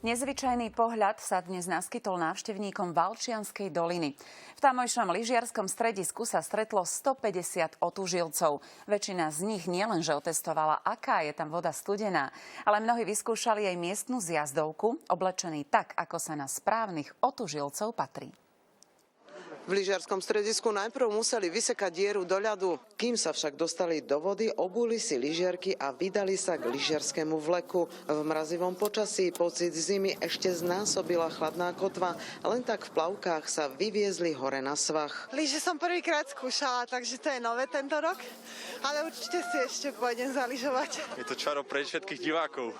Nezvyčajný pohľad sa dnes naskytol návštevníkom Valčianskej doliny. V tamojšom lyžiarskom stredisku sa stretlo 150 otužilcov. Väčšina z nich nielenže otestovala, aká je tam voda studená, ale mnohí vyskúšali aj miestnu zjazdovku, oblečení tak, ako sa na správnych otužilcov patrí. V lyžiarskom stredisku najprv museli vysekať dieru do ľadu. Kým sa však dostali do vody, obuli si lyžiarky a vydali sa k lyžiarskému vleku. V mrazivom počasí pocit zimy ešte znásobila chladná kotva. Len tak v plavkách sa vyviezli hore na svah. Lyže som prvýkrát skúšala, takže to je nové tento rok. Ale určite si ešte pôjdem zalyžovať. Je to čaro pre všetkých divákov.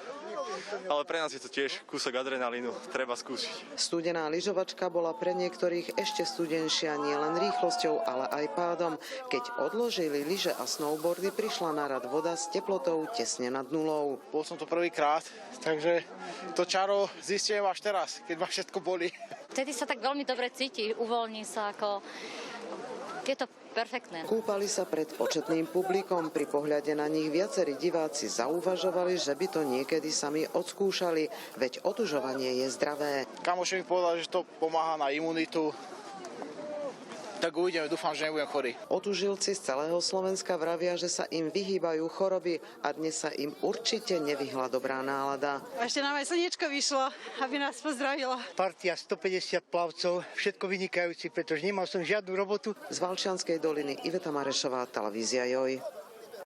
Ale pre nás je to tiež kúsok adrenalínu, treba skúsiť. Studená lyžovačka bola pre niektorých ešte studenšia nielen rýchlosťou, ale aj pádom. Keď odložili lyže a snowboardy, prišla na rad voda s teplotou tesne nad nulou. Bol som to prvýkrát, takže to čaro zistím až teraz, keď ma všetko bolí. Vtedy sa tak veľmi dobre cíti, uvoľní sa ako... Je to perfektné. Kúpali sa pred početným publikom. Pri pohľade na nich viacerí diváci zauvažovali, že by to niekedy sami odskúšali, veď otužovanie je zdravé. Kamoš mi povedal, že to pomáha na imunitu. Tak uvidíme, dúfam, že nebudem chorý. Otužilci z celého Slovenska vravia, že sa im vyhýbajú choroby a dnes sa im určite nevyhla dobrá nálada. A ešte nám aj slniečko vyšlo, aby nás pozdravilo. Partia 150 plavcov, všetko vynikajúci, pretože nemal som žiadnu robotu. Z Valčianskej doliny Iveta Marešová, televízia Joj.